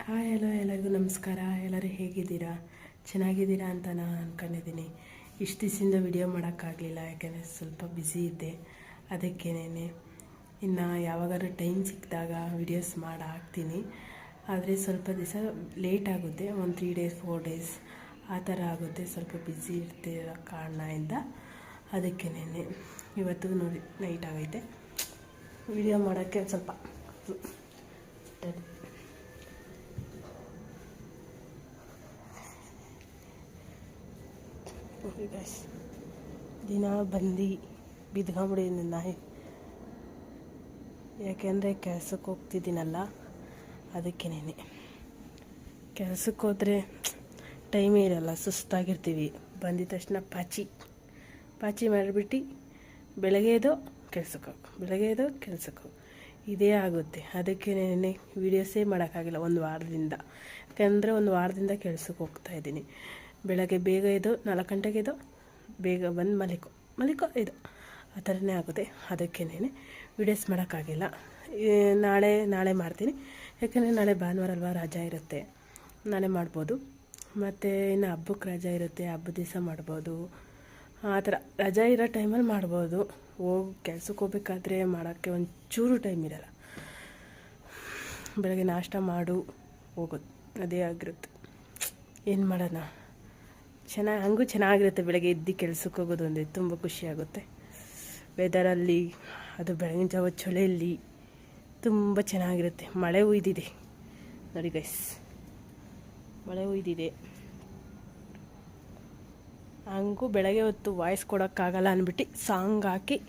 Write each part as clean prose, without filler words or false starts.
Hi hello ಎಲ್ಲರಿಗೂ ನಮಸ್ಕಾರ. ಎಲ್ಲರೂ ಹೇಗಿದ್ದೀರಾ? ಚೆನ್ನಾಗಿದ್ದೀರಾ ಅಂತ ನಾನು ಅಂದ್ಕೊಂಡಿದ್ದೀನಿ. ಇಷ್ಟು ದಿವಸದಿಂದ ವಿಡಿಯೋ ಮಾಡೋಕ್ಕಾಗಲಿಲ್ಲ, ಯಾಕೆಂದರೆ ಸ್ವಲ್ಪ ಬ್ಯುಸಿ ಇದ್ದೆ. ಅದಕ್ಕೇನೆ ಇನ್ನು ಯಾವಾಗಾದ್ರೂ ಟೈಮ್ ಸಿಕ್ಕಿದಾಗ ವಿಡಿಯೋಸ್ ಮಾಡಿ ಹಾಕ್ತೀನಿ. ಆದರೆ ಸ್ವಲ್ಪ ದಿವಸ ಲೇಟ್ ಆಗುತ್ತೆ, ಒಂದು 3 ಡೇಸ್ 4 ಡೇಸ್ ಆ ಥರ ಆಗುತ್ತೆ. ಸ್ವಲ್ಪ ಬ್ಯುಸಿ ಇರ್ತಿರೋ ಕಾರಣದಿಂದ ಅದಕ್ಕೇನೆ ಇವತ್ತು ನೋಡಿ ನೈಟ್ ಆಗೈತೆ, ವಿಡಿಯೋ ಮಾಡೋಕ್ಕೆ ಸ್ವಲ್ಪ ಗೈಸ್ ದಿನ ಬಂದು ಬಿದ್ಕೊಂಬಿಡಿದ್ದೀನಿ ನಾಯಿ. ಯಾಕೆಂದರೆ ಕೆಲಸಕ್ಕೆ ಹೋಗ್ತಿದ್ದೀನಲ್ಲ, ಅದಕ್ಕೇನೆ ಕೆಲಸಕ್ಕೆ ಹೋದರೆ ಟೈಮೇ ಇರಲ್ಲ, ಸುಸ್ತಾಗಿರ್ತೀವಿ. ಬಂದಿದ ತಕ್ಷಣ ಪಾಚಿ ಮಾಡಿಬಿಟ್ಟು ಬೆಳಗ್ಗೆದು ಕೆಲ್ಸಕ್ಕೆ ಹೋಗು ಇದೇ ಆಗುತ್ತೆ. ಅದಕ್ಕೇನೆ ವೀಡಿಯೋಸೇ ಮಾಡೋಕ್ಕಾಗಿಲ್ಲ ಒಂದು ವಾರದಿಂದ. ಯಾಕೆಂದರೆ ಒಂದು ವಾರದಿಂದ ಕೆಲ್ಸಕ್ಕೆ ಹೋಗ್ತಾಯಿದ್ದೀನಿ. ಬೆಳಗ್ಗೆ ಬೇಗ ಎದ್ದು 4 ಗಂಟೆಗೆ ಎದ್ದು ಬೇಗ ಬಂದು ಮಲಿಕೋ ಇದು ಆ ಥರನೇ ಆಗುತ್ತೆ. ಅದಕ್ಕೇನೆ ವೀಡಿಯೋಸ್ ಮಾಡೋಕ್ಕಾಗಿಲ್ಲ. ನಾಳೆ ಮಾಡ್ತೀನಿ, ಯಾಕೆಂದರೆ ನಾಳೆ ಭಾನುವಾರ ಅಲ್ವಾ, ರಜಾ ಇರುತ್ತೆ, ನಾಳೆ ಮಾಡ್ಬೋದು. ಮತ್ತು ಇನ್ನು ಹಬ್ಬಕ್ಕೆ ರಜಾ ಇರುತ್ತೆ, ಹಬ್ಬದ ದಿವಸ ಮಾಡ್ಬೋದು. ಆ ಥರ ರಜಾ ಇರೋ ಟೈಮಲ್ಲಿ ಮಾಡ್ಬೋದು. ಕೆಲ್ಸಕ್ಕೆ ಹೋಗ್ಬೇಕಾದ್ರೆ ಮಾಡೋಕ್ಕೆ ಒಂಚೂರು ಟೈಮ್ ಇರಲ್ಲ. ಬೆಳಗ್ಗೆ ನಾಷ್ಟ ಮಾಡು ಹೋಗೋದು, ಅದೇ ಆಗಿರುತ್ತೆ. ಏನು ಮಾಡೋಣ, ಹಂಗೂ ಚೆನ್ನಾಗಿರುತ್ತೆ. ಬೆಳಗ್ಗೆ ಎದ್ದು ಕೆಲ್ಸಕ್ಕೆ ಹೋಗೋದು ಅಂದರೆ ತುಂಬ ಖುಷಿಯಾಗುತ್ತೆ. ವೆದರಲ್ಲಿ ಅದು ಬೆಳಗಿನ ಜಾವ ಚಳಿಯಲ್ಲಿ ತುಂಬ ಚೆನ್ನಾಗಿರುತ್ತೆ. ಮಳೆ ಹುಯ್ದಿದೆ ನೋಡಿ ಗೈಸ್, ಮಳೆ ಹುಯ್ದಿದೆ. ಹಂಗೂ ಬೆಳಗ್ಗೆ ಹೊತ್ತು ವಾಯ್ಸ್ ಕೊಡೋಕ್ಕಾಗಲ್ಲ ಅಂದ್ಬಿಟ್ಟು ಸಾಂಗ್ ಹಾಕಿ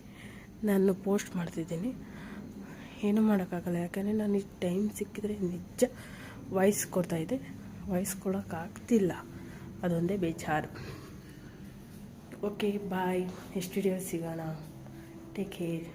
ನಾನು ಪೋಸ್ಟ್ ಮಾಡ್ತಿದ್ದೀನಿ. ಏನೂ ಮಾಡೋಕ್ಕಾಗಲ್ಲ, ಯಾಕಂದರೆ ನಾನು ಈ ಟೈಮ್ ಸಿಕ್ಕಿದ್ರೆ ನಿಜ ವಾಯ್ಸ್ ಕೊಡ್ತಾಯಿದ್ದೆ, ವಾಯ್ಸ್ ಕೊಡೋಕ್ಕಾಗ್ತಿಲ್ಲ, ಅದೊಂದೇ ಬೇಜಾರು. ಓಕೆ ಬಾಯ್, ನೆಕ್ಸ್ಟ್ ವಿಡಿಯೋ ಸಿಗೋಣ. Take care.